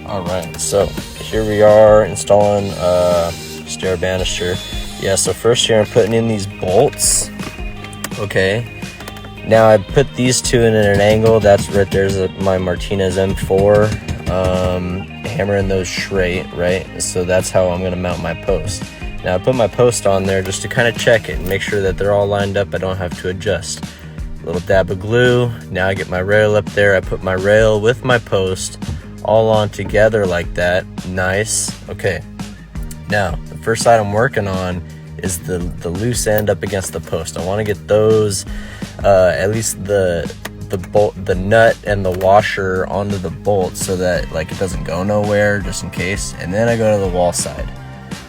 All right, so here we are installing stair banister. Yeah, so first here I'm putting in these bolts. Okay, now I put these two in at an angle. That's right there's my Martinez M4, hammering those straight, right? So that's how I'm gonna mount my post. Now I put my post on there just to kind of check it and make sure that they're all lined up. I don't have to adjust. A little dab of glue. Now I get my rail up there. I put my rail with my post all on together like that. Nice. Okay, now the first side I'm working on is the loose end up against the post. I want to get those at least the bolt, the nut and the washer onto the bolt so that like it doesn't go nowhere, just in case. And then I go to the wall side.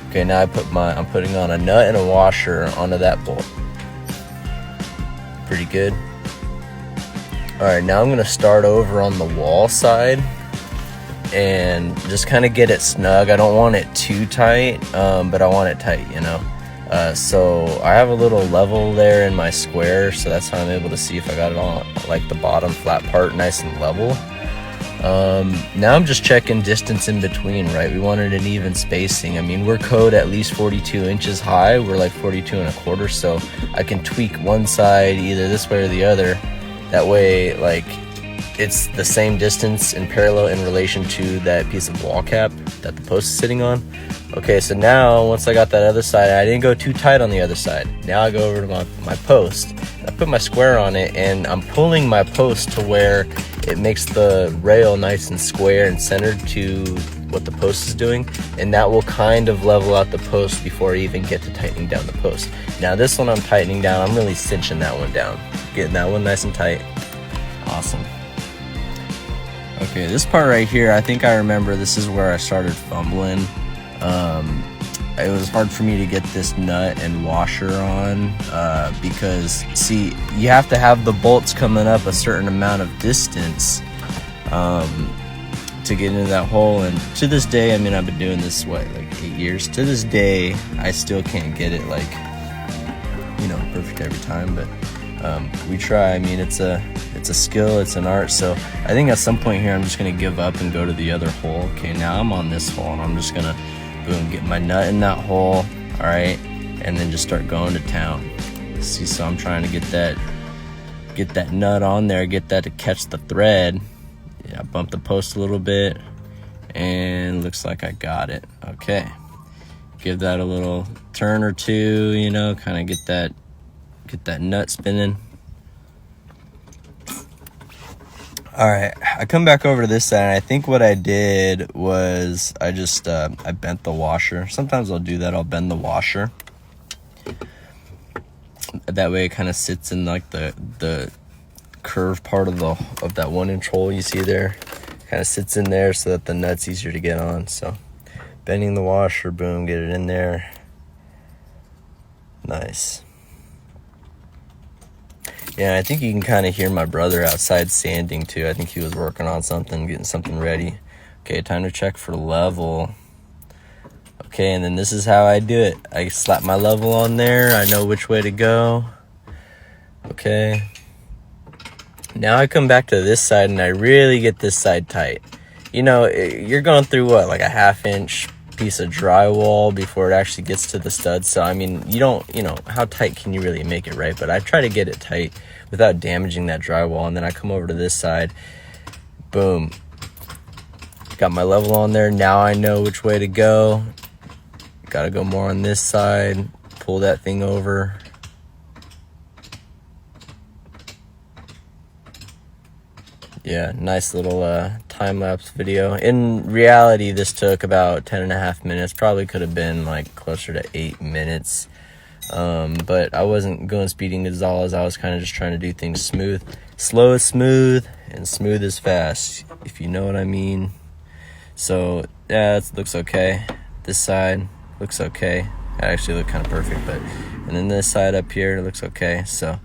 Okay, now I'm putting on a nut and a washer onto that bolt. Pretty good. All right, now I'm gonna start over on the wall side and just kind of get it snug. I don't want it too tight, but I want it tight, you know. So I have a little level there in my square, so that's how I'm able to see if I got it on like the bottom flat part nice and level. Now I'm just checking distance in between, right? We wanted an even spacing. I mean, we're code at least 42 inches high. We're like 42 and a quarter, so I can tweak one side either this way or the other. That way, like, it's the same distance in parallel in relation to that piece of wall cap that the post is sitting on. Okay, so now once I got that other side, I didn't go too tight on the other side. Now I go over to my post. I put my square on it and I'm pulling my post to where it makes the rail nice and square and centered to what the post is doing, and that will kind of level out the post before I even get to tightening down the post. Now this one I'm tightening down, I'm really cinching that one down, getting that one nice and tight. Awesome. Okay, this part right here, I think I remember this is where I started fumbling. It was hard for me to get this nut and washer on because, see, you have to have the bolts coming up a certain amount of distance to get into that hole. And to this day, I mean, I've been doing this, what, like 8 years? To this day, I still can't get it, like, you know, perfect every time, but we try. I mean, it's a skill, it's an art. So I think at some point here I'm just gonna give up and go to the other hole. Okay, now I'm on this hole and I'm just gonna boom, get my nut in that hole, all right, and then just start going to town. See, so I'm trying to get that nut on there, get that to catch the thread. Yeah, bump the post a little bit and looks like I got it. Okay, give that a little turn or two, you know, kind of get that nut spinning. All right, I come back over to this side, and I think what I did was I just I bent the washer. Sometimes I'll do that. I'll bend the washer. That way it kind of sits in like the curved part of that 1-inch hole you see there. Kind of sits in there so that the nut's easier to get on. So bending the washer, boom, get it in there. Nice. Yeah, I think you can kind of hear my brother outside sanding too. I think he was working on something, getting something ready. Okay, time to check for level. Okay, and then this is how I do it. I slap my level on there. I know which way to go. Okay. Now I come back to this side and I really get this side tight. You know, you're going through what, like a 1/2 inch piece of drywall before it actually gets to the stud. So I mean, you know, how tight can you really make it, right? But I try to get it tight without damaging that drywall. And then I come over to this side, boom, got my level on there. Now I know which way to go. Gotta go more on this side, pull that thing over. Yeah, nice little time-lapse video. In reality, this took about 10.5 minutes. Probably could have been like closer to 8 minutes. But I wasn't going speeding as all as I was kind of just trying to do things smooth. Slow is smooth and smooth is fast, if you know what I mean. So yeah, it looks okay. This side looks okay. It actually looked kind of perfect, but and then this side up here looks okay. So